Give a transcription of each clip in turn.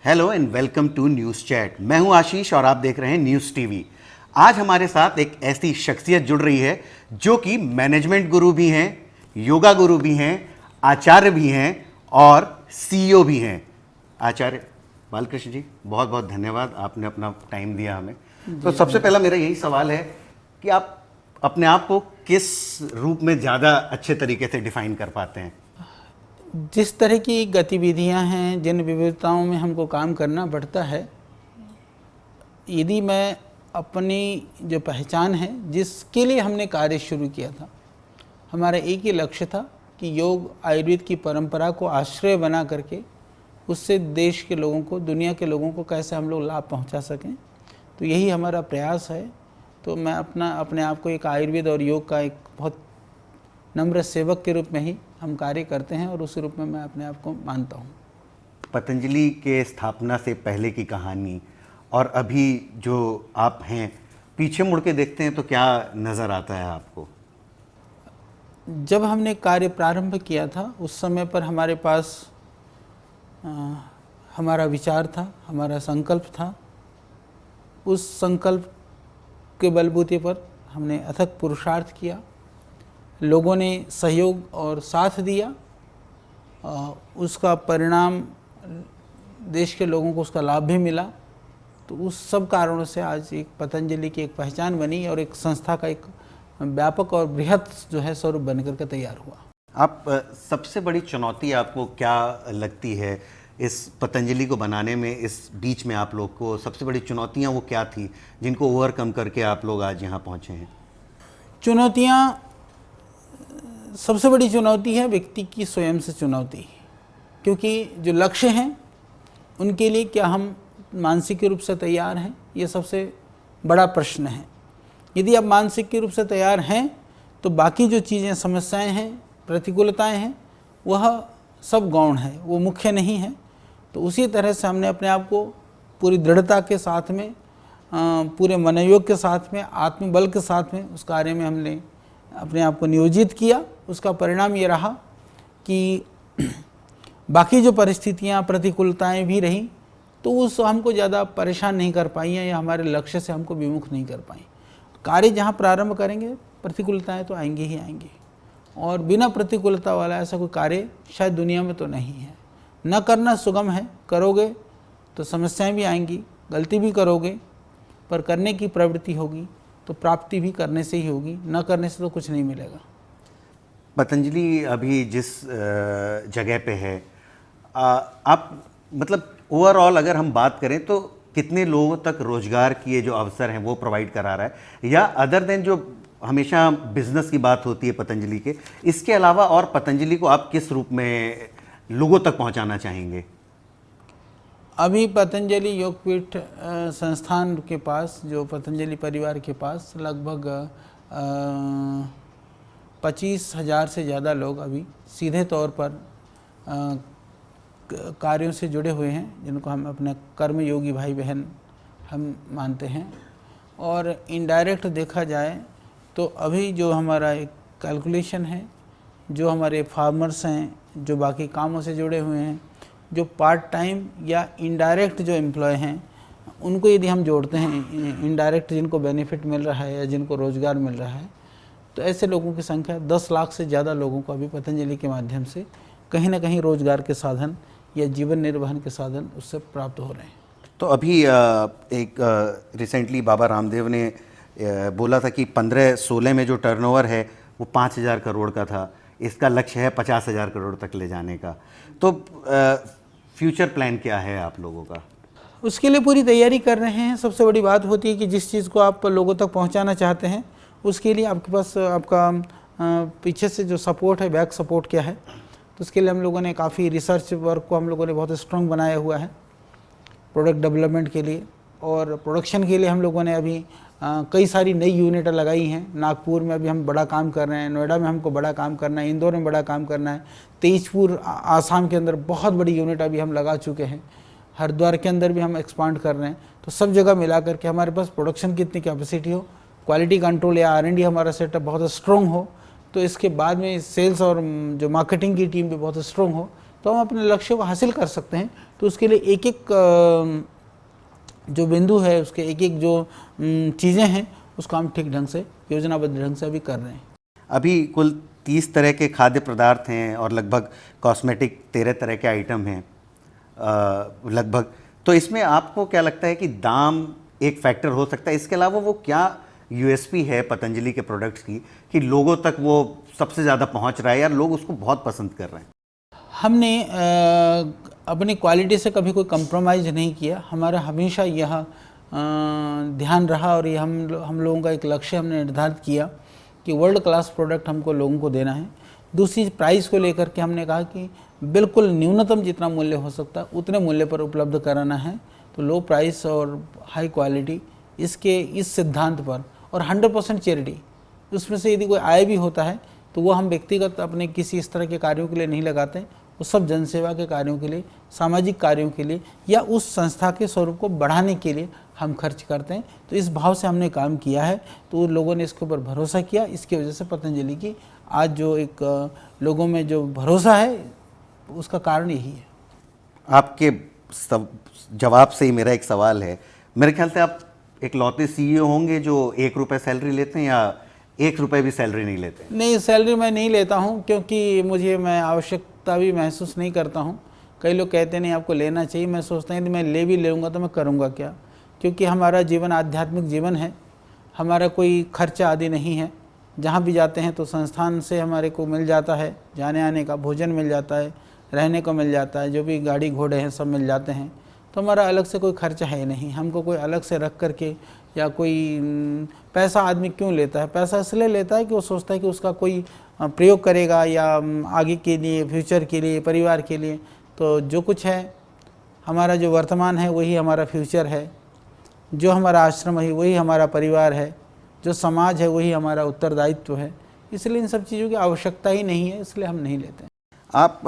Hello and welcome to news chat. मैं हूं आशीष और आप देख रहे हैं न्यूज़ टीवी। आज हमारे साथ एक ऐसी शख्सियत जुड़ रही है जो कि मैनेजमेंट गुरु भी हैं, योगा गुरु भी हैं, आचार्य भी हैं और सीईओ भी हैं। आचार्य बालकृष्ण जी, बहुत बहुत धन्यवाद, आपने अपना टाइम दिया हमें। तो सबसे पहला मेरा यही सवाल है कि आप अपने आप को किस रूप में ज़्यादा अच्छे तरीके से डिफाइन कर पाते हैं? जिस तरह की गतिविधियां हैं, जिन विविधताओं में हमको काम करना पड़ता है, यदि मैं अपनी जो पहचान है, जिसके लिए हमने कार्य शुरू किया था, हमारा एक ही लक्ष्य था कि योग आयुर्वेद की परंपरा को आश्रय बना करके उससे देश के लोगों को, दुनिया के लोगों को कैसे हम लोग लाभ पहुंचा सकें। तो यही हमारा प्रयास है। तो मैं अपने आप को एक आयुर्वेद और योग का एक बहुत नम्र सेवक के रूप में ही हम कार्य करते हैं और उस रूप में मैं अपने आप को मानता हूँ। पतंजलि के स्थापना से पहले की कहानी और अभी जो आप हैं, पीछे मुड़ के देखते हैं तो क्या नज़र आता है आपको? जब हमने कार्य प्रारंभ किया था उस समय पर हमारे पास हमारा विचार था, हमारा संकल्प था। उस संकल्प के बलबूते पर हमने अथक पुरुषार्थ किया, लोगों ने सहयोग और साथ दिया, उसका परिणाम देश के लोगों को उसका लाभ भी मिला। तो उस सब कारणों से आज एक पतंजलि की एक पहचान बनी और एक संस्था का एक व्यापक और बृहत जो है स्वरूप बनकर के तैयार हुआ। आप सबसे बड़ी चुनौती आपको क्या लगती है इस पतंजलि को बनाने में? इस बीच में आप लोग को सबसे बड़ी चुनौतियां वो क्या थी जिनको ओवरकम करके आप लोग आज यहाँ पहुँचे हैं? चुनौतियाँ, सबसे बड़ी चुनौती है व्यक्ति की स्वयं से चुनौती, क्योंकि जो लक्ष्य हैं उनके लिए क्या हम मानसिक रूप से तैयार हैं, ये सबसे बड़ा प्रश्न है। यदि आप मानसिक रूप से तैयार हैं तो बाकी जो चीज़ें, समस्याएं हैं, प्रतिकूलताएं हैं, वह सब गौण है, वो मुख्य नहीं है। तो उसी तरह से हमने अपने आप को पूरी दृढ़ता के साथ में, पूरे मनोयोग के साथ में, आत्मबल के साथ में उस कार्य में हमने अपने आप को नियोजित किया। उसका परिणाम ये रहा कि बाकी जो परिस्थितियाँ, प्रतिकूलताएं भी रहीं तो उस हमको ज़्यादा परेशान नहीं कर पाई हैं या हमारे लक्ष्य से हमको विमुख नहीं कर पाई। कार्य जहाँ प्रारंभ करेंगे प्रतिकूलताएं तो आएंगी ही आएंगी, और बिना प्रतिकूलता वाला ऐसा कोई कार्य शायद दुनिया में तो नहीं है। न करना सुगम है, करोगे तो समस्याएं भी आएंगी, गलती भी करोगे, पर करने की प्रवृत्ति होगी तो प्राप्ति भी करने से ही होगी, न करने से तो कुछ नहीं मिलेगा। पतंजलि अभी जिस जगह पे है, आप मतलब ओवरऑल अगर हम बात करें तो कितने लोगों तक रोजगार के जो अवसर हैं वो प्रोवाइड करा रहा है? या अदर देन जो हमेशा बिजनेस की बात होती है पतंजलि के, इसके अलावा और पतंजलि को आप किस रूप में लोगों तक पहुंचाना चाहेंगे? अभी पतंजलि योगपीठ संस्थान के पास, जो पतंजलि परिवार के पास लगभग 25,000 से ज़्यादा लोग अभी सीधे तौर पर कार्यों से जुड़े हुए हैं, जिनको हम अपने कर्मयोगी भाई बहन हम मानते हैं। और इनडायरेक्ट देखा जाए तो अभी जो हमारा एक कैलकुलेशन है, जो हमारे फार्मर्स हैं, जो बाकी कामों से जुड़े हुए हैं, जो पार्ट टाइम या इनडायरेक्ट जो एम्प्लॉय हैं, उनको यदि हम जोड़ते हैं, इनडायरेक्ट जिनको बेनिफिट मिल रहा है या जिनको रोज़गार मिल रहा है, तो ऐसे लोगों की संख्या 10 लाख से ज़्यादा लोगों को अभी पतंजलि के माध्यम से कहीं ना कहीं रोज़गार के साधन या जीवन निर्वहन के साधन उससे प्राप्त हो रहे हैं। तो अभी एक रिसेंटली बाबा रामदेव ने बोला था कि 15-16 में जो टर्नओवर है वो 5,000 करोड़ का था, इसका लक्ष्य है 50,000 करोड़ तक ले जाने का। तो फ्यूचर प्लान क्या है आप लोगों का? उसके लिए पूरी तैयारी कर रहे हैं। सबसे बड़ी बात होती है कि जिस चीज़ को आप लोगों तक पहुंचाना चाहते हैं उसके लिए आपके पास आपका पीछे से जो सपोर्ट है, बैक सपोर्ट क्या है। तो उसके लिए हम लोगों ने काफ़ी रिसर्च वर्क को हम लोगों ने बहुत स्ट्रॉन्ग बनाया हुआ है प्रोडक्ट डेवलपमेंट के लिए। और प्रोडक्शन के लिए हम लोगों ने अभी कई सारी नई यूनिटें लगाई हैं। नागपुर में अभी हम बड़ा काम कर रहे हैं, नोएडा में हमको बड़ा काम करना है, इंदौर में बड़ा काम करना है, तेजपुर आसाम के अंदर बहुत बड़ी यूनिट अभी हम लगा चुके हैं, हरिद्वार के अंदर भी हम एक्सपांड कर रहे हैं। तो सब जगह मिला करके हमारे पास प्रोडक्शन की इतनी कैपेसिटी हो, क्वालिटी कंट्रोल या R&D हमारा सेटअप बहुत स्ट्रॉन्ग हो, तो इसके बाद में सेल्स और जो मार्केटिंग की टीम भी बहुत स्ट्रॉन्ग हो, तो हम अपने लक्ष्य को हासिल कर सकते हैं। तो उसके लिए एक एक जो बिंदु है, उसके एक एक जो चीज़ें हैं, उसको हम ठीक ढंग से, योजनाबद्ध ढंग से अभी कर रहे हैं। अभी कुल 30 तरह के खाद्य पदार्थ हैं और लगभग कॉस्मेटिक 13 तरह के आइटम हैं लगभग। तो इसमें आपको क्या लगता है कि दाम एक फैक्टर हो सकता है? इसके अलावा वो क्या यूएसपी है पतंजलि के प्रोडक्ट्स की कि लोगों तक वो सबसे ज़्यादा पहुंच रहा है या लोग उसको बहुत पसंद कर रहे हैं? हमने अपनी क्वालिटी से कभी कोई कंप्रोमाइज़ नहीं किया। हमारा हमेशा यह ध्यान रहा और ये हम लोगों का एक लक्ष्य हमने निर्धारित किया कि वर्ल्ड क्लास प्रोडक्ट हमको लोगों को देना है। दूसरी प्राइस को लेकर के हमने कहा कि बिल्कुल न्यूनतम जितना मूल्य हो सकता है उतने मूल्य पर उपलब्ध कराना है। तो लो प्राइस और हाई क्वालिटी, इसके इस सिद्धांत पर, और 100% चैरिटी, उसमें से यदि कोई आय भी होता है तो वो हम व्यक्तिगत अपने किसी इस तरह के कार्यों के लिए नहीं लगाते, वो सब जनसेवा के कार्यों के लिए, सामाजिक कार्यों के लिए या उस संस्था के स्वरूप को बढ़ाने के लिए हम खर्च करते हैं। तो इस भाव से हमने काम किया है, तो लोगों ने इसके ऊपर भरोसा किया। इसकी वजह से पतंजलि की आज जो एक लोगों में जो भरोसा है, उसका कारण यही है। आपके जवाब से ही मेरा एक सवाल है। मेरे ख्याल से आप एक लौते सीईओ होंगे जो 1 रुपये सैलरी लेते हैं, या 1 रुपये भी सैलरी नहीं लेते? नहीं, सैलरी मैं नहीं लेता हूं, क्योंकि मैं आवश्यकता भी महसूस नहीं करता हूं। कई लोग कहते नहीं आपको लेना चाहिए, मैं सोचता हूँ यदि मैं ले भी लूँगा तो मैं करूँगा क्या, क्योंकि हमारा जीवन आध्यात्मिक जीवन है, हमारा कोई खर्चा आदि नहीं है। जहाँ भी जाते हैं तो संस्थान से हमारे को मिल जाता है, जाने आने का भोजन मिल जाता है, रहने को मिल जाता है, जो भी गाड़ी घोड़े हैं सब मिल जाते हैं। तो हमारा अलग से कोई खर्चा है नहीं। हमको कोई अलग से रख करके या कोई पैसा आदमी क्यों लेता है? पैसा इसलिए लेता है कि वो सोचता है कि उसका कोई प्रयोग करेगा या आगे के लिए, फ्यूचर के लिए, परिवार के लिए। तो जो कुछ है, हमारा जो वर्तमान है वही हमारा फ्यूचर है, जो हमारा आश्रम है वही हमारा परिवार है, जो समाज है वही हमारा उत्तरदायित्व है। इसलिए इन सब चीज़ों की आवश्यकता ही नहीं है, इसलिए हम नहीं लेते हैं। आप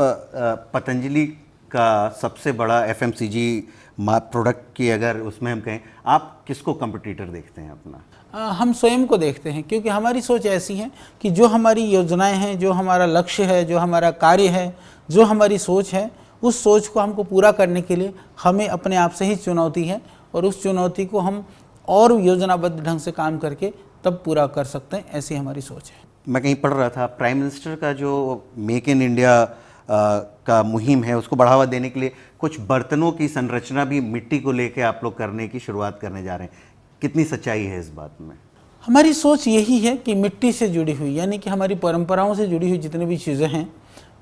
पतंजलि का सबसे बड़ा एफएमसीजी प्रोडक्ट की अगर उसमें हम कहें, आप किसको कंपटीटर देखते हैं अपना? हम स्वयं को देखते हैं, क्योंकि हमारी सोच ऐसी है कि जो हमारी योजनाएं हैं, जो हमारा लक्ष्य है, जो हमारा कार्य है, जो हमारी सोच है, उस सोच को हमको पूरा करने के लिए हमें अपने आप से ही चुनौती है, और उस चुनौती को हम और योजनाबद्ध ढंग से काम करके तब पूरा कर सकते हैं। ऐसी हमारी सोच है। मैं कहीं पढ़ रहा था, प्राइम मिनिस्टर का जो मेक इन इंडिया का मुहिम है, उसको बढ़ावा देने के लिए कुछ बर्तनों की संरचना भी मिट्टी को लेके आप लोग करने की शुरुआत करने जा रहे हैं। कितनी सच्चाई है इस बात में? हमारी सोच यही है कि मिट्टी से जुड़ी हुई, यानी कि हमारी परंपराओं से जुड़ी हुई जितनी भी चीज़ें हैं,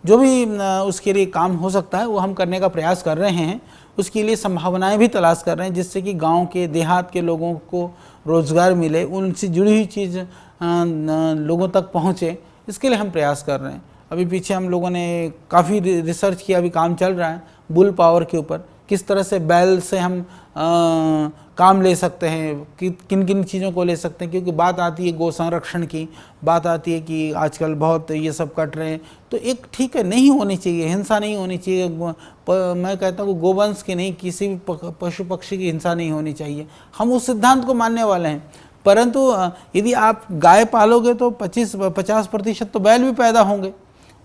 जो भी उसके लिए काम हो सकता है वो हम करने का प्रयास कर रहे हैं। उसके लिए संभावनाएं भी तलाश कर रहे हैं, जिससे कि गांव के, देहात के लोगों को रोज़गार मिले, उनसे जुड़ी हुई चीज़ लोगों तक पहुंचे। इसके लिए हम प्रयास कर रहे हैं। अभी पीछे हम लोगों ने काफ़ी रिसर्च किया, अभी काम चल रहा है बुल पावर के ऊपर, किस तरह से बैल से हम काम ले सकते हैं, कि किन किन चीज़ों को ले सकते हैं। क्योंकि बात आती है गौ संरक्षण की, बात आती है कि आजकल बहुत ये सब कट रहे हैं। तो एक ठीक है, नहीं होनी चाहिए, हिंसा नहीं होनी चाहिए। मैं कहता हूँ गोवंश की नहीं, किसी भी पशु पक्षी की हिंसा नहीं होनी चाहिए। हम उस सिद्धांत को मानने वाले हैं। परंतु यदि आप गाय पालोगे तो 50% तो बैल भी पैदा होंगे।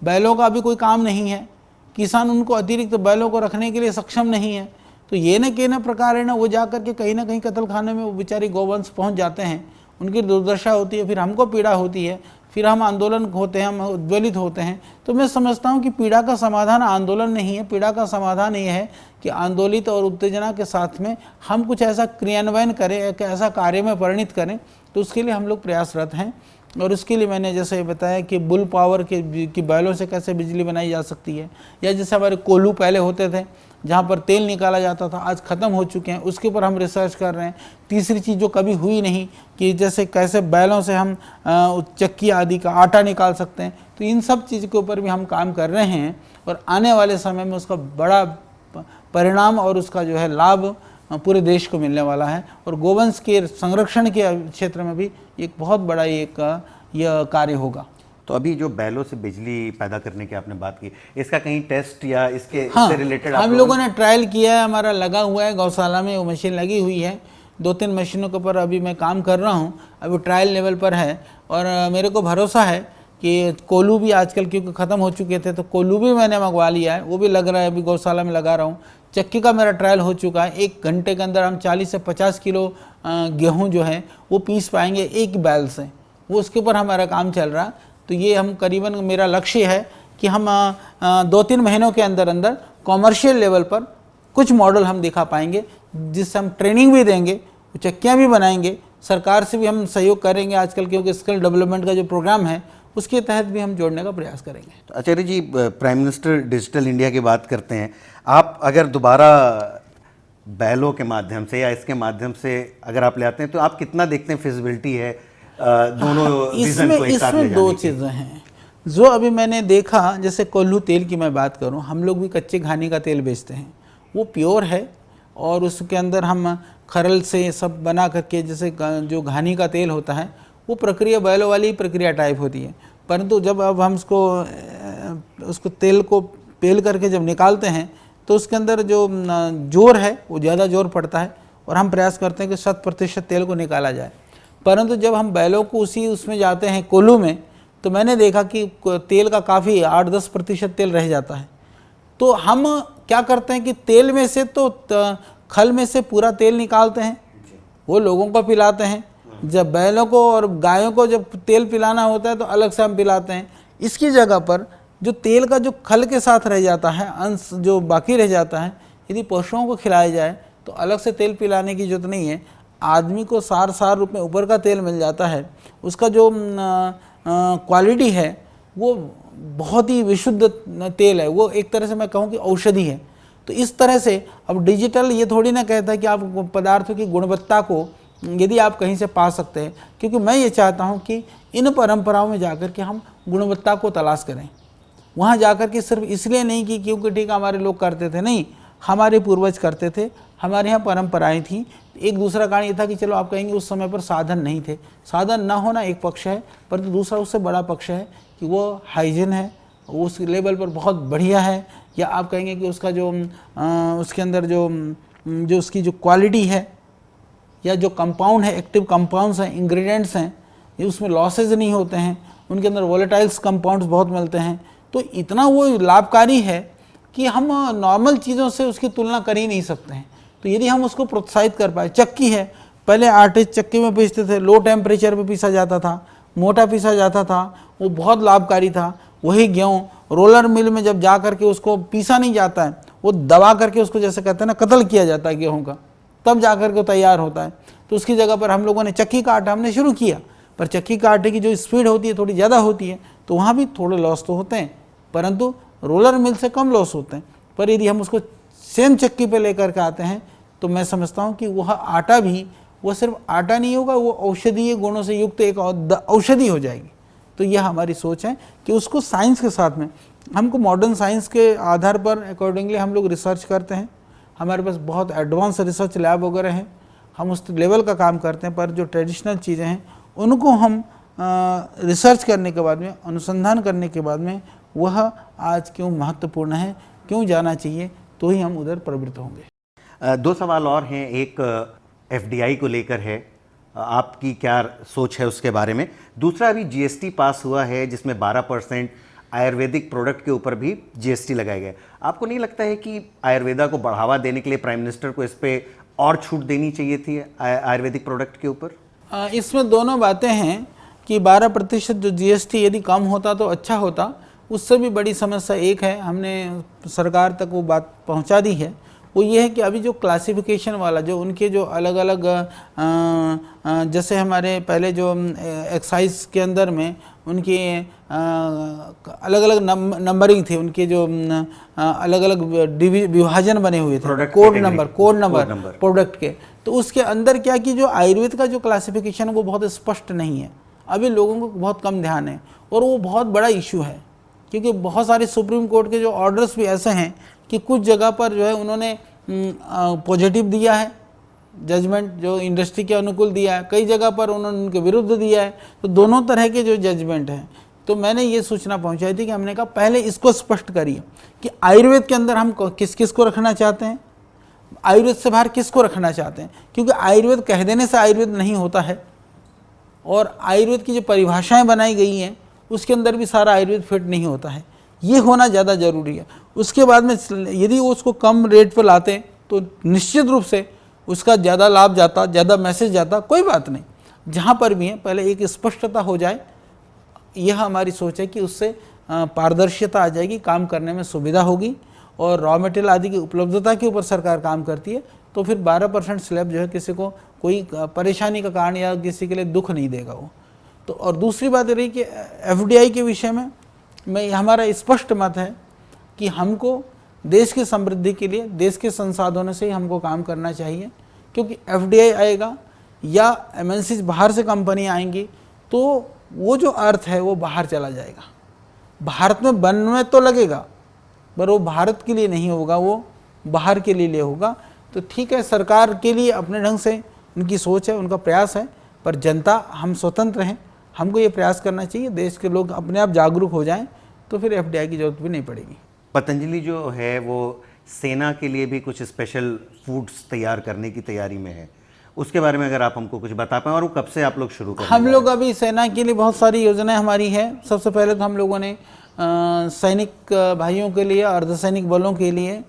बैलों का भी कोई काम नहीं है, किसान उनको अतिरिक्त बैलों को रखने के लिए सक्षम नहीं है। तो ये न कहना प्रकार है ना, वो जा करके कहीं ना कहीं कत्ल खाने में वो बेचारी गौवंश पहुंच जाते हैं, उनकी दुर्दशा होती है, फिर हमको पीड़ा होती है, फिर हम आंदोलन होते हैं, हम उद्वेलित होते हैं। तो मैं समझता हूँ कि पीड़ा का समाधान आंदोलन नहीं है, पीड़ा का समाधान ये है कि आंदोलित और उत्तेजना के साथ में हम कुछ ऐसा क्रियान्वयन करें, एक ऐसा कार्य में परिणित करें। तो उसके लिए हम लोग प्रयासरत हैं। और उसके लिए मैंने जैसे बताया कि बुल पावर की बैलों से कैसे बिजली बनाई जा सकती है, या जैसे हमारे कोल्हू पहले होते थे जहाँ पर तेल निकाला जाता था, आज ख़त्म हो चुके हैं, उसके ऊपर हम रिसर्च कर रहे हैं। तीसरी चीज़ जो कभी हुई नहीं कि जैसे कैसे बैलों से हम चक्की आदि का आटा निकाल सकते हैं। तो इन सब चीज़ के ऊपर भी हम काम कर रहे हैं, और आने वाले समय में उसका बड़ा परिणाम और उसका जो है लाभ पूरे देश को मिलने वाला है। और गोवंश के संरक्षण के क्षेत्र में भी एक बहुत बड़ा यह कार्य होगा। तो अभी जो बैलों से बिजली पैदा करने की आपने बात की, इसका कहीं टेस्ट या इसके हाँ, इससे रिलेटेड हम लोगों ने ट्रायल किया है, हमारा लगा हुआ है गौशाला में, वो मशीन लगी हुई है। 2-3 मशीनों के ऊपर अभी मैं काम कर रहा हूँ, अभी ट्रायल लेवल पर है। और मेरे को भरोसा है कि कोल्हू भी आजकल क्योंकि ख़त्म हो चुके थे तो कोल्हू भी मैंने मंगवा लिया है, वो भी लग रहा है, अभी गौशाला में लगा रहा हूँ। चक्की का मेरा ट्रायल हो चुका है, 1 घंटे के अंदर हम 40 से 50 किलो गेहूँ जो है वो पीस पाएंगे एक बैल से, वो उसके ऊपर हमारा काम चल रहा। तो ये हम करीबन मेरा लक्ष्य है कि हम 2-3 महीनों के अंदर अंदर कॉमर्शियल लेवल पर कुछ मॉडल हम दिखा पाएंगे, जिससे हम ट्रेनिंग भी देंगे, चक्कियाँ भी बनाएंगे, सरकार से भी हम सहयोग करेंगे आजकल, क्योंकि स्किल डेवलपमेंट का जो प्रोग्राम है उसके तहत भी हम जोड़ने का प्रयास करेंगे। तो आचार्य जी, प्राइम मिनिस्टर डिजिटल इंडिया की बात करते हैं, आप अगर दोबारा बैलों के माध्यम से या इसके माध्यम से अगर आप ले आते हैं तो आप कितना देखते हैं फिजिबिलिटी है दोनों विजन को एक साथ ले जाने की? 2 चीज़ें हैं जो अभी मैंने देखा। जैसे कोल्हू तेल की मैं बात करूं, हम लोग भी कच्चे घानी का तेल बेचते हैं, वो प्योर है और उसके अंदर हम खरल से सब बना करके, जैसे जो घानी का तेल होता है वो प्रक्रिया बैलों वाली प्रक्रिया टाइप होती है, परंतु जब अब हम उसको तेल को पेल करके जब निकालते हैं तो उसके अंदर जो जोर है वो ज़्यादा जोर पड़ता है और हम प्रयास करते हैं कि 100% तेल को निकाला जाए। परंतु जब हम बैलों को उसमें जाते हैं कोल्हू में, तो मैंने देखा कि तेल का काफ़ी 8-10% तेल रह जाता है। तो हम क्या करते हैं कि तेल में से तो खल में से पूरा तेल निकालते हैं, वो लोगों को पिलाते हैं। जब बैलों को और गायों को जब तेल पिलाना होता है तो अलग से हम पिलाते हैं। इसकी जगह पर जो तेल का जो खल के साथ रह जाता है, अंश जो बाकी रह जाता है, यदि पशुओं को खिलाया जाए तो अलग से तेल पिलाने की जरूरत नहीं है। आदमी को सार रूप में ऊपर का तेल मिल जाता है, उसका जो क्वालिटी है वो बहुत ही विशुद्ध तेल है, वो एक तरह से मैं कहूँ कि औषधि है। तो इस तरह से अब डिजिटल ये थोड़ी ना कहता है कि आप पदार्थों की गुणवत्ता को यदि आप कहीं से पा सकते हैं, क्योंकि मैं ये चाहता हूँ कि इन परंपराओं में जाकर के हम गुणवत्ता को तलाश करें। वहाँ जाकर के सिर्फ इसलिए नहीं कि क्योंकि ठीक हमारे लोग करते थे, नहीं, हमारे पूर्वज करते थे, हमारे यहाँ परंपराएं थी। एक दूसरा कारण ये था कि चलो आप कहेंगे उस समय पर साधन नहीं थे, साधन ना होना एक पक्ष है, परंतु दूसरा उससे बड़ा पक्ष है कि वो हाइजीन है, उस लेवल पर बहुत बढ़िया है, या आप कहेंगे कि उसका जो उसके अंदर जो उसकी जो क्वालिटी है या जो कंपाउंड है, एक्टिव कंपाउंड्स हैं, इंग्रेडिएंट्स हैं, ये उसमें लॉसेज नहीं होते हैं, उनके अंदर वोलेटाइल्स कंपाउंड्स बहुत मिलते हैं, तो इतना वो लाभकारी है कि हम नॉर्मल चीज़ों से उसकी तुलना कर ही नहीं सकते हैं। तो यदि हम उसको प्रोत्साहित कर पाए, चक्की है, पहले आटे चक्की में पीसते थे, लो टेम्परेचर पे पीसा जाता था, मोटा पीसा जाता था, वो बहुत लाभकारी था। वही गेहूँ रोलर मिल में जब जा करके उसको पीसा नहीं जाता है, वो दबा करके उसको जैसे कहते हैं ना कत्ल किया जाता है गेहूँ का, तब जा करके तैयार होता है। तो उसकी जगह पर हम लोगों ने चक्की का आटा हमने शुरू किया, पर चक्की का आटे की जो स्पीड होती है थोड़ी ज़्यादा होती है, तो वहाँ भी थोड़े लॉस तो होते हैं, परंतु रोलर मिल से कम लॉस होते हैं। पर यदि हम उसको सेम चक्की पे लेकर के आते हैं तो मैं समझता हूँ कि वह आटा भी, वो सिर्फ आटा नहीं होगा, वो औषधीय गुणों से युक्त एक औषधि हो जाएगी। तो यह हमारी सोच है कि उसको साइंस के साथ में, हमको मॉडर्न साइंस के आधार पर अकॉर्डिंगली हम लोग रिसर्च करते हैं। हमारे पास बहुत एडवांस रिसर्च लैब वगैरह हैं, हम उस लेवल का काम करते हैं। पर जो ट्रेडिशनल चीज़ें हैं उनको हम रिसर्च करने के बाद में, अनुसंधान करने के बाद में, वह आज क्यों महत्वपूर्ण है, क्यों जाना चाहिए, तो ही हम उधर प्रवृत्त होंगे। 2 सवाल और हैं। एक एफडीआई को लेकर है, आपकी क्या सोच है उसके बारे में? दूसरा, अभी जीएसटी पास हुआ है जिसमें 12% आयुर्वेदिक प्रोडक्ट के ऊपर भी जीएसटी लगाया गया। आपको नहीं लगता है कि आयुर्वेदा को बढ़ावा देने के लिए प्राइम मिनिस्टर को इस पे और छूट देनी चाहिए थी आयुर्वेदिक प्रोडक्ट के ऊपर? इसमें दोनों बातें हैं कि 12% जो जीएसटी यदि कम होता तो अच्छा होता। उससे भी बड़ी समस्या एक है, हमने सरकार तक वो बात पहुंचा दी है, वो ये है कि अभी जो क्लासिफिकेशन वाला, जो उनके जो अलग अलग जैसे हमारे पहले जो एक्साइज के अंदर में उनकी अलग अलग नंबरिंग थी, उनके जो अलग अलग विभाजन बने हुए थे, कोड नंबर प्रोडक्ट के। तो उसके अंदर क्या कि जो आयुर्वेद का जो क्लासिफिकेशन वो बहुत स्पष्ट नहीं है, अभी लोगों को बहुत कम ध्यान है, और वो बहुत बड़ा इशू है, क्योंकि बहुत सारे सुप्रीम कोर्ट के जो ऑर्डर्स भी ऐसे हैं कि कुछ जगह पर जो है उन्होंने पॉजिटिव दिया है जजमेंट, जो इंडस्ट्री के अनुकूल दिया है, कई जगह पर उन्होंने उनके विरुद्ध दिया है। तो दोनों तरह के जो जजमेंट हैं, तो मैंने ये सूचना पहुंचाई थी कि हमने कहा पहले इसको स्पष्ट करिए कि आयुर्वेद के अंदर हम किस किस को रखना चाहते हैं, आयुर्वेद से बाहर किसको रखना चाहते हैं, क्योंकि आयुर्वेद कह देने से आयुर्वेद नहीं होता है, और आयुर्वेद की जो परिभाषाएँ बनाई गई हैं उसके अंदर भी सारा आयुर्वेद फिट नहीं होता है, ये होना ज़्यादा ज़रूरी है। उसके बाद में यदि वो उसको कम रेट पर लाते हैं तो निश्चित रूप से उसका ज़्यादा लाभ जाता, ज़्यादा मैसेज जाता, कोई बात नहीं। जहाँ पर भी है पहले एक स्पष्टता हो जाए, यह हमारी सोच है कि उससे पारदर्शिता आ जाएगी, काम करने में सुविधा होगी और रॉ मटेरियल आदि की उपलब्धता के ऊपर सरकार काम करती है तो फिर 12% स्लैब जो है किसी को कोई परेशानी का कारण या किसी के लिए दुख नहीं देगा वो। तो और दूसरी बात रही कि एफडीआई के विषय में हमारा स्पष्ट मत है कि हमको देश की समृद्धि के लिए देश के संसाधनों से ही हमको काम करना चाहिए, क्योंकि एफडीआई आएगा या एमएनसीज बाहर से कंपनी आएंगी तो वो जो अर्थ है वो बाहर चला जाएगा। भारत में बनने तो लगेगा पर वो भारत के लिए नहीं होगा, वो बाहर के लिए होगा। तो ठीक है, सरकार के लिए अपने ढंग से उनकी सोच है, उनका प्रयास है, पर जनता हम स्वतंत्र हैं, हमको ये प्रयास करना चाहिए देश के लोग अपने आप जागरूक हो जाएं तो फिर एफडीआई की जरूरत भी नहीं पड़ेगी। पतंजलि जो है वो सेना के लिए भी कुछ स्पेशल फूड्स तैयार करने की तैयारी में है, उसके बारे में अगर आप हमको कुछ बता पाएं और वो कब से आप लोग शुरू करेंगे? हम लोग अभी सेना के लिए बहुत सारी योजनाएं हमारी है। सबसे पहले तो हम लोगों ने सैनिक भाइयों के लिए, अर्धसैनिक बलों के लिए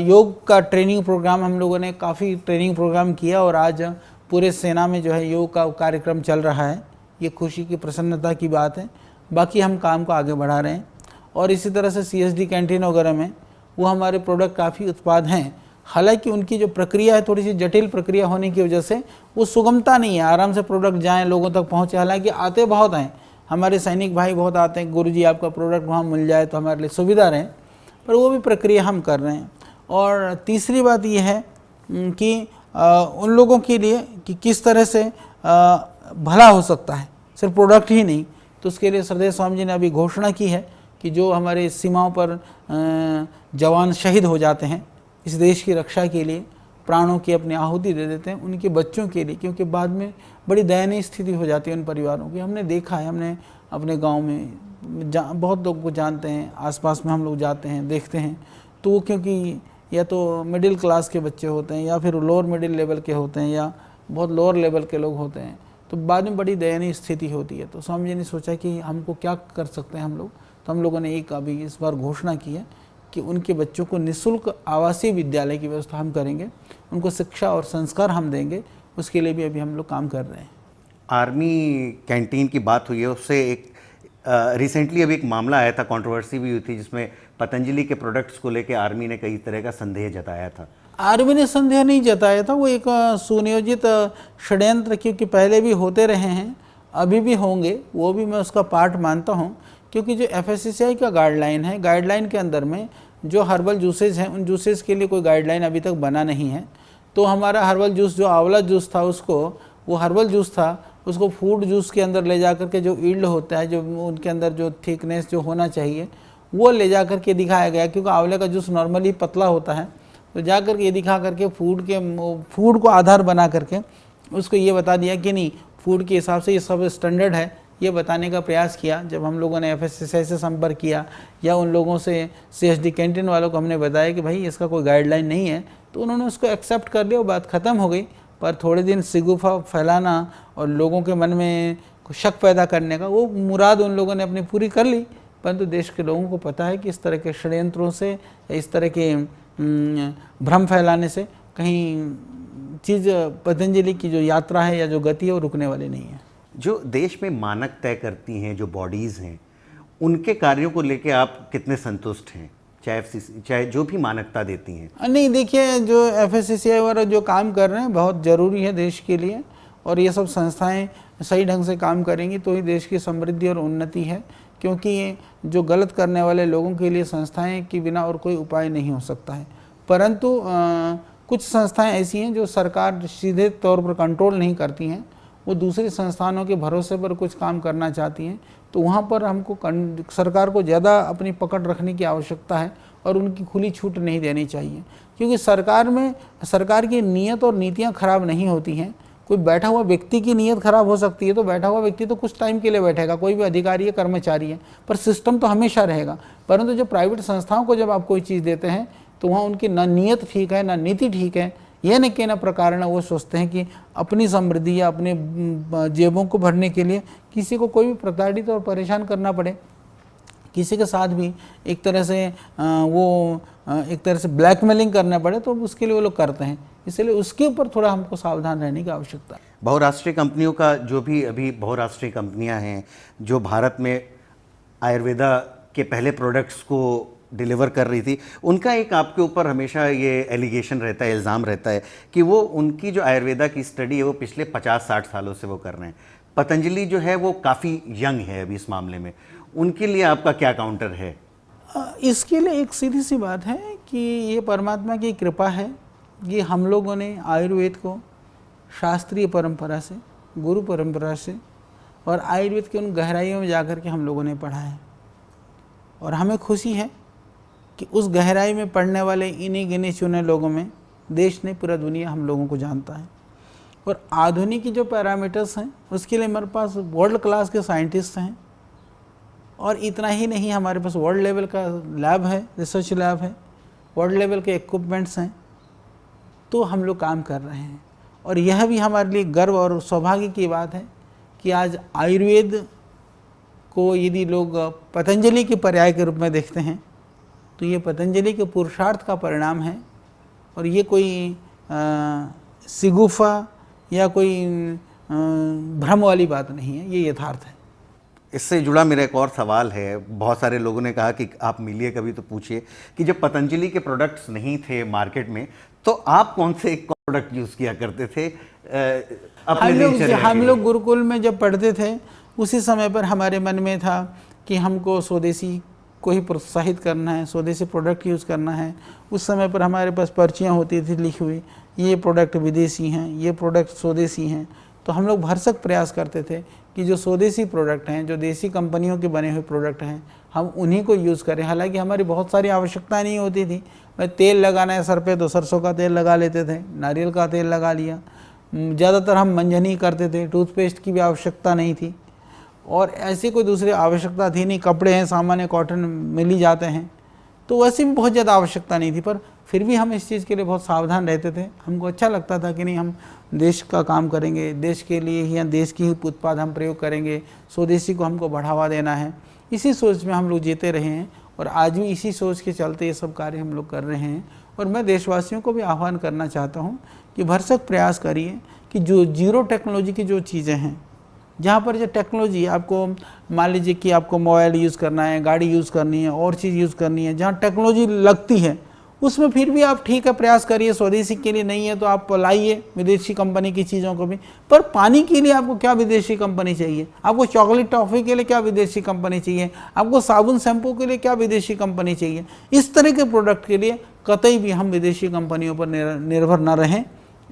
योग का ट्रेनिंग प्रोग्राम हम लोगों ने काफ़ी ट्रेनिंग प्रोग्राम किया और आज पूरे सेना में जो है योग का कार्यक्रम चल रहा है। ये खुशी की, प्रसन्नता की बात है। बाकी हम काम को आगे बढ़ा रहे हैं और इसी तरह से सीएसडी कैंटीन वगैरह में वो हमारे प्रोडक्ट काफ़ी उत्पाद हैं। हालांकि उनकी जो प्रक्रिया है थोड़ी सी जटिल प्रक्रिया होने की वजह से वो सुगमता नहीं है, आराम से प्रोडक्ट जाएँ, लोगों तक पहुँचे। हालांकि आते बहुत हैं, हमारे सैनिक भाई बहुत आते हैं, गुरुजी आपका प्रोडक्ट वहाँ मिल जाए तो हमारे लिए सुविधा रहे, पर वो भी प्रक्रिया हम कर रहे हैं। और तीसरी बात ये है कि उन लोगों के लिए कि किस तरह से भला हो सकता है, सिर्फ प्रोडक्ट ही नहीं, तो उसके लिए सरदेव स्वामी जी ने अभी घोषणा की है कि जो हमारे सीमाओं पर जवान शहीद हो जाते हैं इस देश की रक्षा के लिए, प्राणों की अपनी आहुति दे देते हैं, उनके बच्चों के लिए, क्योंकि बाद में बड़ी दयनीय स्थिति हो जाती है उन परिवारों की। हमने देखा है, हमने अपने गांव में बहुत लोग को जानते हैं, आसपास में हम लोग जाते हैं, देखते हैं, तो वो क्योंकि या तो मिडिल क्लास के बच्चे होते हैं या फिर लोअर मिडिल लेवल के होते हैं या बहुत लोअर लेवल के लोग होते हैं, तो बाद में बड़ी दयनीय स्थिति होती है। तो स्वामी जी ने सोचा कि हमको क्या कर सकते हैं हम लोग, तो हम लोगों ने एक अभी इस बार घोषणा की है कि उनके बच्चों को निःशुल्क आवासीय विद्यालय की व्यवस्था हम करेंगे, उनको शिक्षा और संस्कार हम देंगे। उसके लिए भी अभी हम लोग काम कर रहे हैं। आर्मी कैंटीन की बात हुई है, उससे एक रिसेंटली अभी एक मामला आया था, कंट्रोवर्सी भी हुई थी, जिसमें पतंजलि के प्रोडक्ट्स को लेकर आर्मी ने कई तरह का संदेह जताया था। आर्मी ने संदेह नहीं जताया था, वो एक सुनियोजित षड्यंत्र, क्योंकि पहले भी होते रहे हैं, अभी भी होंगे, वो भी मैं उसका पार्ट मानता हूँ। क्योंकि जो FSSAI का गाइडलाइन है, गाइडलाइन के अंदर में जो हर्बल जूसेज हैं, उन जूसेज के लिए कोई गाइडलाइन अभी तक बना नहीं है। तो हमारा हर्बल जूस, जो आंवला जूस था, उसको, वो हर्बल जूस था, उसको फूड जूस के अंदर ले जाकर के जो ईल्ड होता है, जो उनके अंदर जो थिकनेस जो होना चाहिए, वो ले जा कर के दिखाया गया। क्योंकि आंवले का जूस नॉर्मली पतला होता है, तो जा कर के ये दिखा करके फूड को आधार बना करके उसको ये बता दिया कि नहीं, फूड के हिसाब से ये सब स्टैंडर्ड है, ये बताने का प्रयास किया। जब हम लोगों ने FSSAI से संपर्क किया या उन लोगों से CSD कैंटीन वालों को हमने बताया कि भाई इसका कोई गाइडलाइन नहीं है, तो उन्होंने उसको एक्सेप्ट कर लिया, वो बात ख़त्म हो गई। पर थोड़े दिन सिगुफा फैलाना और लोगों के मन में शक पैदा करने का, वो मुराद उन लोगों ने अपनी पूरी कर ली। परंतु देश के लोगों को पता है कि इस तरह के षड्यंत्रों से या इस तरह के भ्रम फैलाने से कहीं चीज़, पतंजलि की जो यात्रा है या जो गति है वो रुकने वाली नहीं है। जो देश में मानक तय करती हैं, जो बॉडीज़ हैं, उनके कार्यों को लेके आप कितने संतुष्ट हैं, चाहे FCC, चाहे जो भी मान्यता देती हैं? नहीं, देखिए, जो FSSAI वाला जो काम कर रहे हैं बहुत ज़रूरी है देश के लिए, और ये सब संस्थाएं सही ढंग से काम करेंगी तो ही देश की समृद्धि और उन्नति है। क्योंकि जो गलत करने वाले लोगों के लिए संस्थाएं के बिना और कोई उपाय नहीं हो सकता है। परंतु कुछ संस्थाएं ऐसी हैं जो सरकार सीधे तौर पर कंट्रोल नहीं करती हैं, वो दूसरी संस्थानों के भरोसे पर कुछ काम करना चाहती हैं, तो वहाँ पर हमको सरकार को ज़्यादा अपनी पकड़ रखने की आवश्यकता है और उनकी खुली छूट नहीं देनी चाहिए। क्योंकि सरकार की नीयत और नीतियाँ खराब नहीं होती हैं। कोई बैठा हुआ व्यक्ति की नीयत खराब हो सकती है, तो बैठा हुआ व्यक्ति तो कुछ टाइम के लिए बैठेगा, कोई भी अधिकारी है, कर्मचारी है, पर सिस्टम तो हमेशा रहेगा। परंतु जो प्राइवेट संस्थाओं को जब आप कोई चीज़ देते हैं तो वहाँ उनकी ना नीयत ठीक है, ना नीति ठीक है, यह न के न प्रकार वो सोचते हैं कि अपनी समृद्धि या अपने जेबों को भरने के लिए किसी को कोई भी प्रताड़ित और परेशान करना पड़े, किसी के साथ भी एक तरह से एक तरह से ब्लैकमेलिंग करना पड़े, तो उसके लिए वो लोग करते हैं। इसलिए उसके ऊपर थोड़ा हमको सावधान रहने की आवश्यकता है। बहुराष्ट्रीय कंपनियों का जो भी अभी बहुराष्ट्रीय कंपनियां हैं जो भारत में आयुर्वेदा के पहले प्रोडक्ट्स को डिलीवर कर रही थी, उनका एक आपके ऊपर हमेशा ये एलिगेशन रहता है, इल्ज़ाम रहता है कि वो उनकी जो आयुर्वेदा की स्टडी है वो पिछले 50-60 सालों से वो कर रहे हैं। पतंजलि जो है वो काफ़ी यंग है अभी इस मामले में, उनके लिए आपका क्या काउंटर है? इसके लिए एक सीधी सी बात है कि ये परमात्मा की कृपा है कि हम लोगों ने आयुर्वेद को शास्त्रीय परंपरा से, गुरु परंपरा से और आयुर्वेद के उन गहराइयों में जाकर के हम लोगों ने पढ़ा है। और हमें खुशी है कि उस गहराई में पढ़ने वाले इन्हीं गिने चुने लोगों में देश ने, पूरा दुनिया हम लोगों को जानता है। और आधुनिक जो पैरामीटर्स हैं उसके लिए हमारे पास वर्ल्ड क्लास के साइंटिस्ट हैं। और इतना ही नहीं, हमारे पास वर्ल्ड लेवल का लैब है, रिसर्च लैब है, वर्ल्ड लेवल के इक्विपमेंट्स हैं, तो हम लोग काम कर रहे हैं। और यह भी हमारे लिए गर्व और सौभाग्य की बात है कि आज आयुर्वेद को यदि लोग पतंजलि के पर्याय के रूप में देखते हैं तो ये पतंजलि के पुरुषार्थ का परिणाम है। और ये कोई सिगुफा या कोई भ्रम वाली बात नहीं है, ये यथार्थ है। इससे जुड़ा मेरा एक और सवाल है, बहुत सारे लोगों ने कहा कि आप मिलिए कभी तो पूछिए कि जब पतंजलि के प्रोडक्ट्स नहीं थे मार्केट में तो आप कौन से प्रोडक्ट यूज़ किया करते थे? हम लोग गुरुकुल में जब पढ़ते थे उसी समय पर हमारे मन में था कि हमको स्वदेशी को ही प्रोत्साहित करना है, स्वदेशी प्रोडक्ट यूज़ करना है। उस समय पर हमारे पास पर्चियाँ होती थी लिखी हुई, ये प्रोडक्ट विदेशी हैं, ये प्रोडक्ट स्वदेशी हैं। तो हम लोग भरसक प्रयास करते थे कि जो स्वदेशी प्रोडक्ट हैं, जो देसी कंपनियों के बने हुए प्रोडक्ट हैं, हम उन्हीं को यूज़ करें। हालांकि हमारी बहुत सारी आवश्यकता नहीं होती थी। मैं तेल लगाना है सर पे तो सरसों का तेल लगा लेते थे, नारियल का तेल लगा लिया। ज़्यादातर हम मंजनी करते थे, टूथपेस्ट की भी आवश्यकता नहीं थी और ऐसी कोई दूसरी आवश्यकता थी नहीं। कपड़े हैं सामान्य कॉटन मिल ही जाते हैं, तो वैसे भी बहुत ज़्यादा आवश्यकता नहीं थी। पर फिर भी हम इस चीज़ के लिए बहुत सावधान रहते थे। हमको अच्छा लगता था कि नहीं, हम देश का काम करेंगे, देश के लिए ही या देश की ही उत्पाद हम प्रयोग करेंगे, स्वदेशी को हमको बढ़ावा देना है। इसी सोच में हम लोग जीते रहे हैं और आज भी इसी सोच के चलते ये सब कार्य हम लोग कर रहे हैं। और मैं देशवासियों को भी आह्वान करना चाहता हूँ कि भरसक प्रयास करिए कि जो जीरो टेक्नोलॉजी की जो चीज़ें हैं, जहाँ पर जो टेक्नोलॉजी आपको, मान लीजिए कि आपको मोबाइल यूज़ करना है, गाड़ी यूज़ करनी है, और चीज़ यूज़ करनी है, जहाँ टेक्नोलॉजी लगती है उसमें फिर भी आप ठीक है प्रयास करिए। स्वदेशी के लिए नहीं है तो आप लाइए विदेशी कंपनी की चीज़ों को भी। पर पानी के लिए आपको क्या विदेशी कंपनी चाहिए? आपको चॉकलेट टॉफ़ी के लिए क्या विदेशी कंपनी चाहिए? आपको साबुन शैम्पू के लिए क्या विदेशी कंपनी चाहिए? इस तरह के प्रोडक्ट के लिए कतई भी हम विदेशी कंपनियों पर निर्भर न रहें,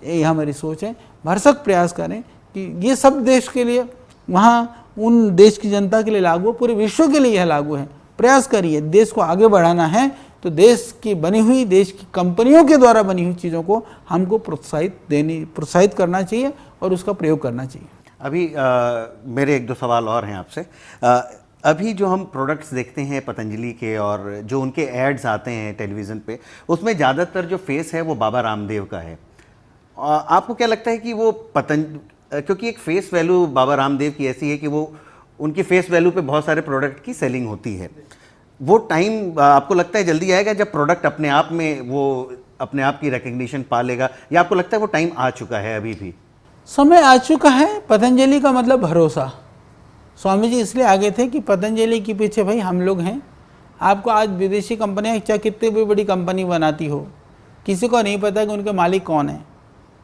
ये हमारी सोच है। भरसक प्रयास करें कि ये सब देश के लिए, वहाँ उन देश की जनता के लिए लागू है, पूरे विश्व के लिए यह लागू है। प्रयास करिए, देश को आगे बढ़ाना है तो देश की बनी हुई, देश की कंपनियों के द्वारा बनी हुई चीज़ों को हमको प्रोत्साहित करना चाहिए और उसका प्रयोग करना चाहिए। अभी मेरे एक दो सवाल और हैं आपसे। अभी जो हम प्रोडक्ट्स देखते हैं पतंजलि के और जो उनके एड्स आते हैं टेलीविज़न पे, उसमें ज़्यादातर जो फेस है वो बाबा रामदेव का है। आपको क्या लगता है कि वो क्योंकि एक फेस वैल्यू बाबा रामदेव की ऐसी है कि वो उनकी फेस वैल्यू पे बहुत सारे प्रोडक्ट की सेलिंग होती है, वो टाइम आपको लगता है जल्दी आएगा जब प्रोडक्ट अपने आप में वो अपने आप की रिकग्निशन पा लेगा, या आपको लगता है वो टाइम आ चुका है? अभी भी समय आ चुका है। पतंजलि का मतलब भरोसा। स्वामी जी इसलिए आगे थे कि पतंजलि के पीछे भाई हम लोग हैं। आपको आज विदेशी कंपनियां चाहे कितनी भी बड़ी कंपनी बनाती हो, किसी को नहीं पता कि उनके मालिक कौन है,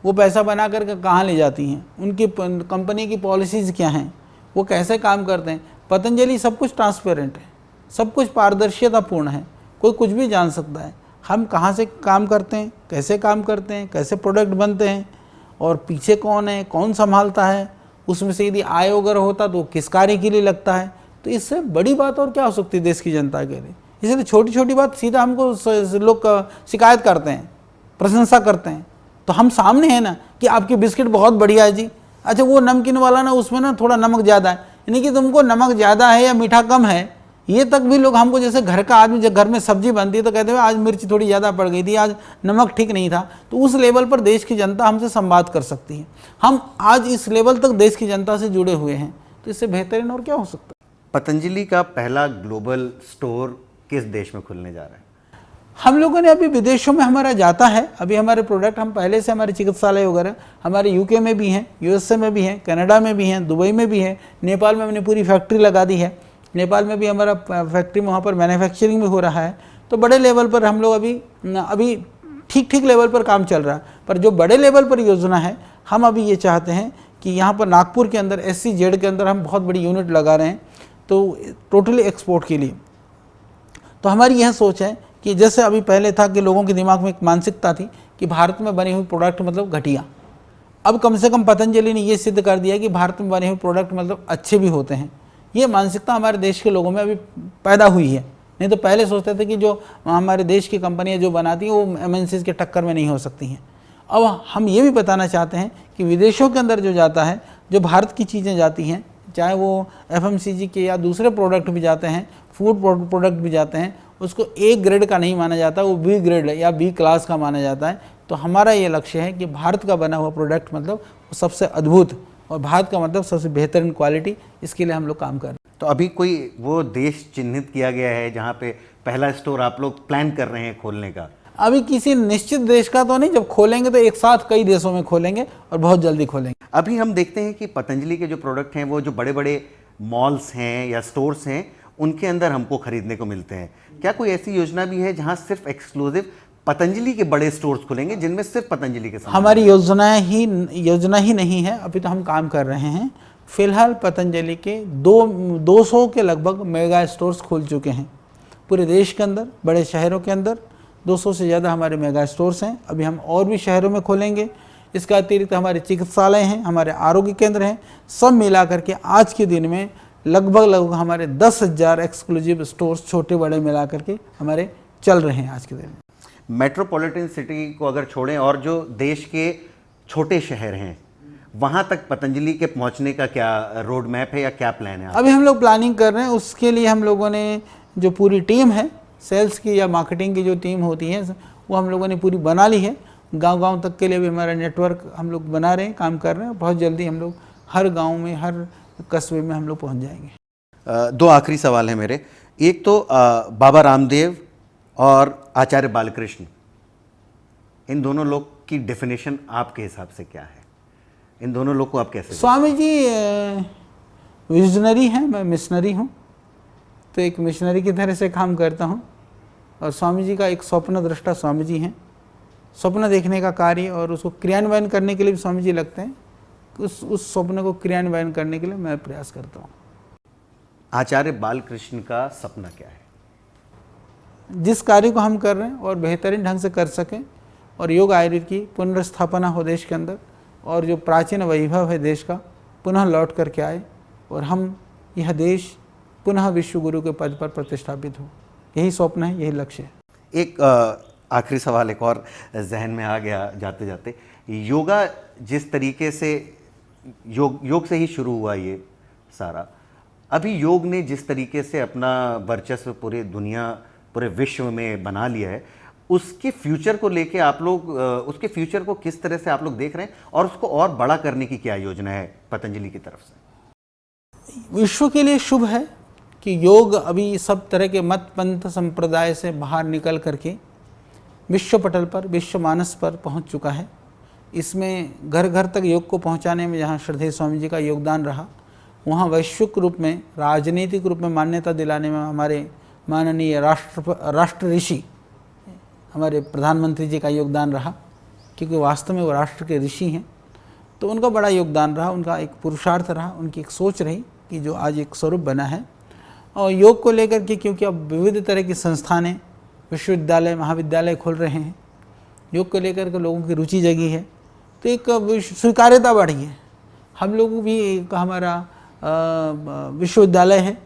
वो पैसा बना करके कहाँ ले जाती हैं, उनकी कंपनी की पॉलिसीज़ क्या हैं, वो कैसे काम करते हैं। पतंजलि सब कुछ ट्रांसपेरेंट है, सब कुछ पारदर्शितापूर्ण है, कोई कुछ भी जान सकता है हम कहाँ से काम करते हैं, कैसे काम करते हैं, कैसे प्रोडक्ट बनते हैं और पीछे कौन है, कौन संभालता है, उसमें से यदि आय वगैरह होता तो किस कार्य के लिए लगता है। तो इससे बड़ी बात और क्या हो सकती है देश की जनता के लिए। इसलिए छोटी छोटी बात सीधा हमको लोग शिकायत करते हैं, प्रशंसा करते हैं, तो हम सामने हैं ना कि आपकी बिस्किट बहुत बढ़िया है जी, अच्छा वो नमकीन वाला ना उसमें ना थोड़ा नमक ज़्यादा है, यानी कि तुमको नमक ज़्यादा है या मीठा कम है ये तक भी लोग हमको, जैसे घर का आदमी जब घर में सब्जी बनती है तो कहते हैं आज मिर्च थोड़ी ज़्यादा पड़ गई थी, आज नमक ठीक नहीं था, तो उस लेवल पर देश की जनता हमसे संवाद कर सकती है। हम आज इस लेवल तक देश की जनता से जुड़े हुए हैं, तो इससे बेहतरीन और क्या हो सकता है। पतंजलि का पहला ग्लोबल स्टोर किस देश में खुलने जा रहा है? हम लोगों ने अभी विदेशों में हमारा जाता है, अभी हमारे प्रोडक्ट हम पहले से, हमारे चिकित्सालय वगैरह हमारे यूके में भी हैं, यूएसए में भी हैं, कनाडा में भी हैं, दुबई में भी हैं, नेपाल में हमने पूरी फैक्ट्री लगा दी है, नेपाल में भी हमारा फैक्ट्री में वहाँ पर मैन्युफैक्चरिंग भी हो रहा है। तो बड़े लेवल पर हम लोग अभी ठीक लेवल पर काम चल रहा है। पर जो बड़े लेवल पर योजना है, हम अभी ये चाहते हैं कि यहाँ पर नागपुर के अंदर SCZ के अंदर हम बहुत बड़ी यूनिट लगा रहे हैं, तो टोटली एक्सपोर्ट के लिए। तो हमारी यह सोच है कि जैसे अभी पहले था कि लोगों के दिमाग में एक मानसिकता थी कि भारत में बनी हुई प्रोडक्ट मतलब घटिया, अब कम से कम पतंजलि ने ये सिद्ध कर दिया कि भारत में बने हुए प्रोडक्ट मतलब अच्छे भी होते हैं। ये मानसिकता हमारे देश के लोगों में अभी पैदा हुई है। नहीं तो पहले सोचते थे कि जो हमारे देश की कंपनियां जो बनाती हैं वो MNCs के टक्कर में नहीं हो सकती हैं। अब हम ये भी बताना चाहते हैं कि विदेशों के अंदर जो जाता है, जो भारत की चीज़ें जाती हैं, चाहे वो FMCG के या दूसरे प्रोडक्ट भी जाते हैं, फूड प्रोडक्ट भी जाते हैं, उसको A ग्रेड का नहीं माना जाता, वो B ग्रेड या B क्लास का माना जाता है। तो हमारा ये लक्ष्य है कि भारत का बना हुआ प्रोडक्ट मतलब वो सबसे अद्भुत, और भारत का मतलब सबसे बेहतरीन क्वालिटी, इसके लिए हम लोग काम कर रहे हैं। तो अभी कोई वो देश चिन्हित किया गया है जहाँ पे पहला स्टोर आप लोग प्लान कर रहे हैं खोलने का? अभी किसी निश्चित देश का तो नहीं, जब खोलेंगे तो एक साथ कई देशों में खोलेंगे और बहुत जल्दी खोलेंगे। अभी हम देखते हैं कि पतंजलि के जो प्रोडक्ट हैं वो जो बड़े बड़े मॉल्स हैं या स्टोर्स हैं उनके अंदर हमको खरीदने को मिलते हैं। क्या कोई ऐसी योजना भी है जहां सिर्फ एक्सक्लूसिव पतंजलि के बड़े स्टोर्स खुलेंगे जिनमें सिर्फ पतंजलि के सामान? हमारी योजना ही नहीं है, अभी तो हम काम कर रहे हैं। फिलहाल पतंजलि के 200 के लगभग मेगा स्टोर्स खुल चुके हैं पूरे देश के अंदर, बड़े शहरों के अंदर 200 से ज़्यादा हमारे मेगा स्टोर्स हैं। अभी हम और भी शहरों में खोलेंगे। इसका अतिरिक्त हमारे चिकित्सालय हैं, हमारे आरोग्य केंद्र हैं, सब मिला करके आज के दिन में लगभग हमारे 10,000 एक्सक्लूसिव स्टोर्स छोटे बड़े मिला करके हमारे चल रहे हैं आज के दिन में। मेट्रोपॉलिटन सिटी को अगर छोड़ें और जो देश के छोटे शहर हैं वहां तक पतंजलि के पहुंचने का क्या रोड मैप है या क्या प्लान है? अभी हम लोग प्लानिंग कर रहे हैं। उसके लिए हम लोगों ने जो पूरी टीम है, सेल्स की या मार्केटिंग की जो टीम होती है, वो हम लोगों ने पूरी बना ली है। गांव-गांव तक के लिए भी हमारा नेटवर्क हम लोग बना रहे हैं, काम कर रहे हैं। बहुत जल्दी हम लोग हर गांव में, हर कस्बे में हम लोग पहुंच जाएंगे। 2 आखिरी सवाल है मेरे। एक तो बाबा रामदेव और आचार्य बालकृष्ण, इन दोनों लोग की डेफिनेशन आपके हिसाब से क्या है? इन दोनों लोग को आप कैसे? स्वामी जी विजनरी हैं, मैं मिशनरी हूँ, तो एक मिशनरी की तरह से काम करता हूँ। और स्वामी जी का एक स्वप्न दृष्टा स्वामी जी हैं। स्वप्न देखने का कार्य और उसको क्रियान्वयन करने के लिए भी स्वामी जी लगते हैं। उस स्वप्न को क्रियान्वयन करने के लिए मैं प्रयास करता हूँ। आचार्य बालकृष्ण का सपना क्या है? जिस कार्य को हम कर रहे हैं और बेहतरीन ढंग से कर सकें, और योग आयुर्वेद की पुनर्स्थापना हो देश के अंदर, और जो प्राचीन वैभव है देश का पुनः लौट करके आए, और हम यह देश पुनः विश्व गुरु के पद पर प्रतिष्ठापित हो। यही स्वप्न है, यही लक्ष्य है। एक आखिरी सवाल एक और जहन में आ गया जाते जाते। योगा जिस तरीके से योग से ही शुरू हुआ ये सारा, अभी योग ने जिस तरीके से अपना वर्चस्व पूरे दुनिया, पूरे विश्व में बना लिया है, उसके फ्यूचर को लेके आप लोग, उसके फ्यूचर को किस तरह से आप लोग देख रहे हैं और उसको और बड़ा करने की क्या योजना है पतंजलि की तरफ से? विश्व के लिए शुभ है कि योग अभी सब तरह के मत पंथ संप्रदाय से बाहर निकल करके विश्व पटल पर, विश्व मानस पर पहुंच चुका है। इसमें घर घर तक योग को पहुंचाने में जहां श्रद्धेय स्वामी जी का योगदान रहा, वहां वैश्विक रूप में, राजनीतिक रूप में मान्यता दिलाने में हमारे माननीय राष्ट्र ऋषि, हमारे प्रधानमंत्री जी का योगदान रहा, क्योंकि वास्तव में वो राष्ट्र के ऋषि हैं। तो उनका बड़ा योगदान रहा, उनका एक पुरुषार्थ रहा, उनकी एक सोच रही कि जो आज एक स्वरूप बना है। और योग को लेकर के, क्योंकि अब विविध तरह की संस्थानें, विश्वविद्यालय, महाविद्यालय खुल रहे हैं, योग को लेकर के लोगों की रुचि जगी है, तो एक स्वीकार्यता बढ़ी है। हम लोग भी एक हमारा विश्वविद्यालय है,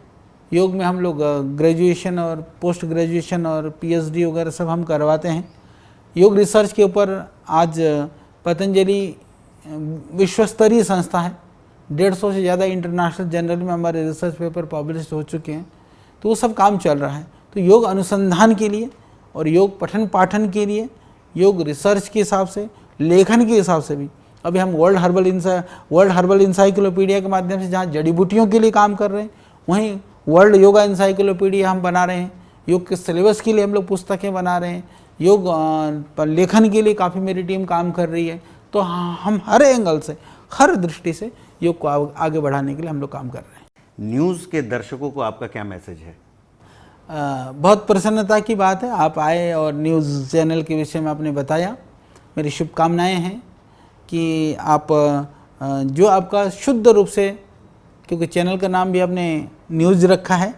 योग में हम लोग ग्रेजुएशन और पोस्ट ग्रेजुएशन और PhD वगैरह सब हम करवाते हैं। योग रिसर्च के ऊपर आज पतंजलि विश्व स्तरीय संस्था है। 150 से ज़्यादा इंटरनेशनल जर्नल में हमारे रिसर्च पेपर पब्लिश हो चुके हैं। तो वो सब काम चल रहा है। तो योग अनुसंधान के लिए और योग पठन पाठन के लिए, योग रिसर्च के हिसाब से, लेखन के हिसाब से भी अभी हम वर्ल्ड हर्बल इंसाइक्लोपीडिया के माध्यम से जहाँ जड़ी बूटियों के लिए काम कर रहे हैं, वहीं वर्ल्ड योगा इंसाइक्लोपीडिया हम बना रहे हैं। योग के सिलेबस के लिए हम लोग पुस्तकें बना रहे हैं। योग पर लेखन के लिए काफ़ी मेरी टीम काम कर रही है। तो हम हर एंगल से, हर दृष्टि से योग को आगे बढ़ाने के लिए हम लोग काम कर रहे हैं। न्यूज़ के दर्शकों को आपका क्या मैसेज है? बहुत प्रसन्नता की बात है, आप आए और न्यूज़ चैनल के विषय में आपने बताया। मेरी शुभकामनाएं हैं कि आप जो आपका शुद्ध रूप से, क्योंकि चैनल का नाम भी आपने न्यूज़ रखा है,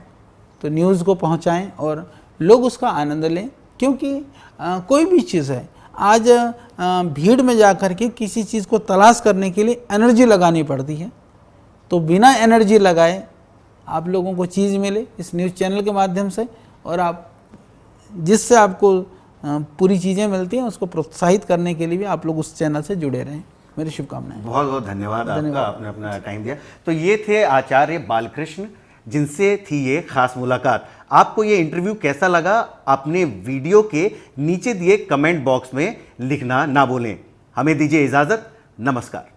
तो न्यूज़ को पहुंचाएं और लोग उसका आनंद लें। क्योंकि कोई भी चीज़ है, आज भीड़ में जाकर के किसी चीज़ को तलाश करने के लिए एनर्जी लगानी पड़ती है। तो बिना एनर्जी लगाए आप लोगों को चीज़ मिले इस न्यूज़ चैनल के माध्यम से, और आप जिससे आपको पूरी चीज़ें मिलती हैं उसको प्रोत्साहित करने के लिए भी आप लोग उस चैनल से जुड़े रहें। मेरी शुभकामनाएं। बहुत बहुत धन्यवाद आपका, आपने अपना टाइम दिया। तो ये थे आचार्य बालकृष्ण, जिनसे थी ये खास मुलाकात। आपको ये इंटरव्यू कैसा लगा, अपने वीडियो के नीचे दिए कमेंट बॉक्स में लिखना ना भूलें। हमें दीजिए इजाज़त, नमस्कार।